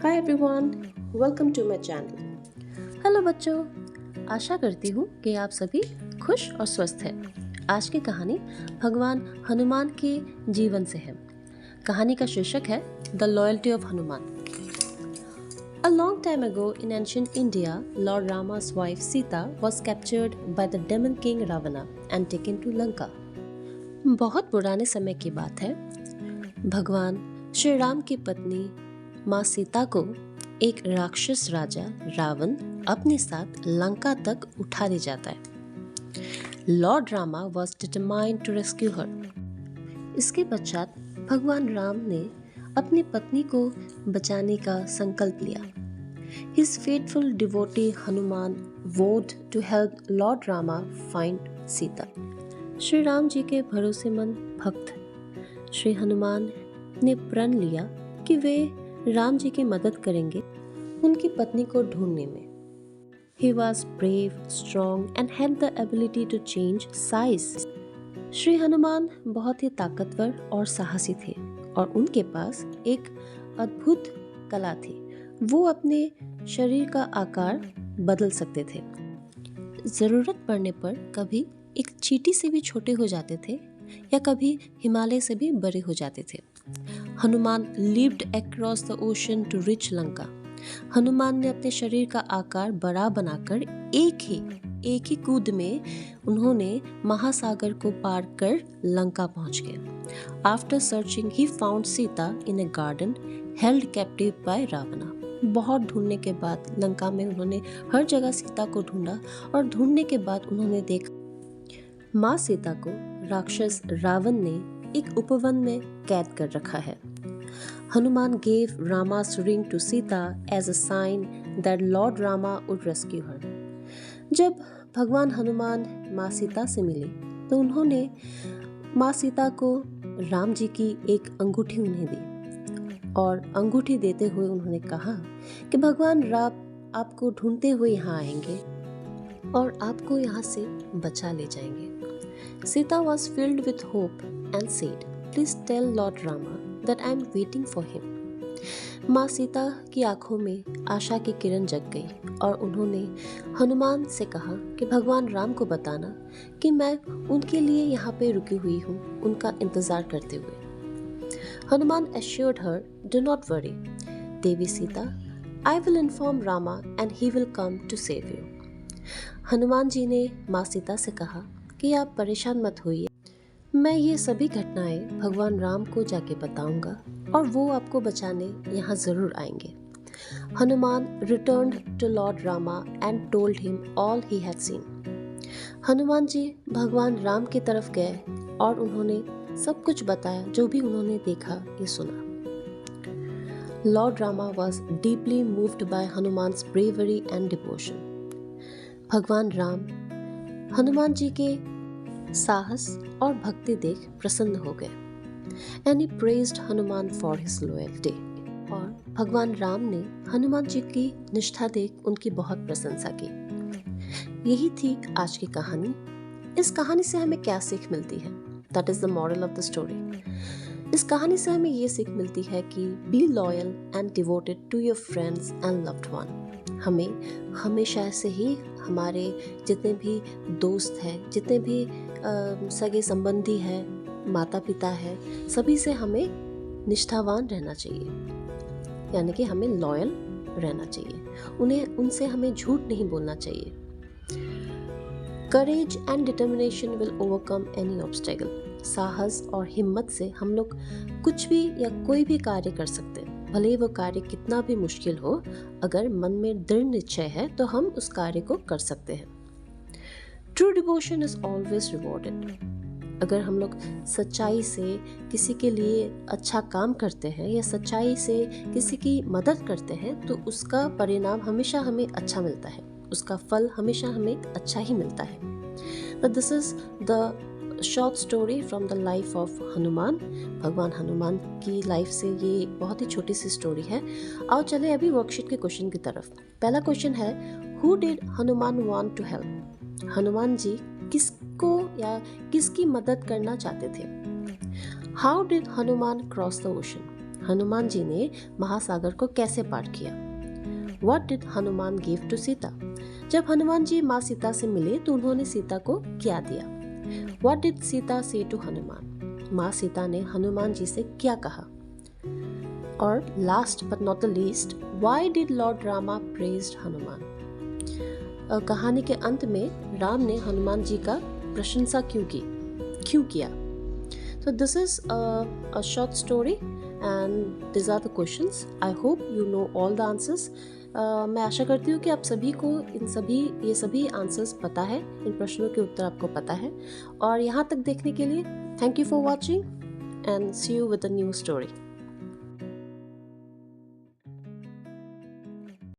Hi everyone, welcome to my channel. Hello बच्चों, आशा करती हूँ कि आप सभी खुश और स्वस्थ हैं। आज की कहानी भगवान हनुमान के जीवन से है। कहानी का शीर्षक है the loyalty of Hanuman. A long time ago in ancient India, Lord Rama's wife Sita was captured by the demon king Ravana and taken to Lanka. बहुत पुराने समय की बात है। भगवान श्री राम की पत्नी माँ सीता को एक राक्षस राजा रावण अपने साथ लंका तक उठा ले जाता है। Lord Rama was determined to rescue her. इसके पश्चात भगवान राम ने अपनी पत्नी को बचाने का संकल्प लिया। His faithful devotee Hanuman vowed to help Lord Rama find Sita. Shri Ram ji के भरोसेमंद भक्त श्री हनुमान ने प्रण लिया कि वे राम जी की मदद करेंगे उनकी पत्नी को ढूंढने में। He was brave, strong and had the ability to change size. Shri Hanuman बहुत ही ताकतवर और साहसी थे और उनके पास एक अद्भुत कला थी। वो अपने शरीर का आकार बदल सकते थे। जरूरत पड़ने पर कभी एक चींटी से भी छोटे हो जाते थे या कभी हिमालय से भी बड़े हो जाते थे। Hanuman lived across the ocean to reach Lanka. Hanuman ने अपने शरीर का आकार बड़ा बनाकर एक ही कूद में उन्होंने महासागर को पार कर लंका पहुंच गए। After searching, he found Sita in a garden held captive by रावणा। बहुत ढूंढने के बाद लंका में उन्होंने हर जगह सीता को ढूंढा और ढूंढने के बाद उन्होंने देखा माँ सीता को राक्षस रावण ने एक उपवन में कैद कर रखा है। Hanuman gave Rama's ring to Sita as a sign that Lord Rama would rescue her. जब भगवान हनुमान माँ सीता से मिले तो उन्होंने माँ सीता को राम जी की एक अंगूठी उन्हें दी और अंगूठी देते हुए उन्होंने कहा कि भगवान राम आपको ढूंढते हुए यहाँ आएंगे और आपको यहाँ से बचा ले जाएंगे। Sita was filled with hope and said, "Please tell Lord Rama that I am waiting for him." माँ सीता की आंखों में आशा की किरण जग गई और उन्होंने हनुमान से कहा कि भगवान राम को बताना कि मैं उनके लिए यहाँ पे रुकी हुई हूँ, उनका इंतजार करते हुए। Hanuman assured her, "Do not worry, Devi Sita, I will inform Rama and he will come to save you." Hanuman ji ने माँ सीता से कहा कि आप परेशान मत होइए, मैं ये सभी घटनाएं भगवान राम को जाके बताऊंगा और वो आपको बचाने यहाँ जरूर आएंगे। Hanuman returned to Lord Rama and told him all he had seen. Hanuman ji भगवान राम की तरफ गए और उन्होंने सब कुछ बताया जो भी उन्होंने देखा ये सुना। Lord Rama was deeply moved by Hanuman's bravery and devotion. भगवान राम हनुमान जी के साहस और भक्ति देख प्रसन्न हो गए। And he praised Hanuman for his loyalty. और भगवान राम ने हनुमान जी की निष्ठा देख उनकी बहुत प्रशंसा की। यही थी आज की कहानी। इस कहानी से हमें क्या सीख मिलती है? That is the moral of the story. इस कहानी से हमें ये सीख मिलती है कि be loyal and devoted to your friends and loved one. हमें हमेशा ऐसे ही हमारे जितने भी दोस्त हैं, जितने भी सगे संबंधी हैं, माता पिता है, सभी से हमें निष्ठावान रहना चाहिए, यानी कि हमें लॉयल रहना चाहिए, उनसे हमें झूठ नहीं बोलना चाहिए। Courage and determination will overcome any obstacle. साहस और हिम्मत से हम लोग कुछ भी या कोई भी कार्य कर सकते हैं, भले वो कार्य कितना भी मुश्किल हो, अगर मन में दृढ़ निश्चय है तो हम उस कार्य को कर सकते हैं। True devotion is always rewarded. अगर हम लोग सच्चाई से किसी के लिए अच्छा काम करते हैं या सच्चाई से किसी की मदद करते हैं तो उसका परिणाम हमेशा हमें अच्छा मिलता है, उसका फल हमेशा हमें अच्छा ही मिलता है। This is the short story from the life of Hanuman. भगवान हनुमान की लाइफ से ये बहुत ही छोटी सी स्टोरी है। आओ चले अभी वर्कशीट के क्वेश्चन की तरफ। पहला क्वेश्चन है, who did Hanuman want to help? Hanuman ji किसको या किसकी मदद करना चाहते थे? How did Hanuman cross the ocean? Hanuman ji ने महासागर को कैसे पार किया? What did Hanuman give to Sita? जब हनुमान जी माँ सीता से मिले तो उन्होंने सीता को क्या दिया? What did Sita say to Hanuman? माँ सीता ने हनुमान जी से क्या कहा? और last but not the least, why did Lord Rama praised Hanuman? कहानी के अंत में राम ने हनुमान जी का प्रशंसा क्यों किया? So this is a short story and these are the questions. I hope you know all the answers. मैं आशा करती हूँ कि आप सभी को ये सभी आंसर्स पता है, इन प्रश्नों के उत्तर आपको पता है। और यहाँ तक देखने के लिए thank you for watching and see you with a new story.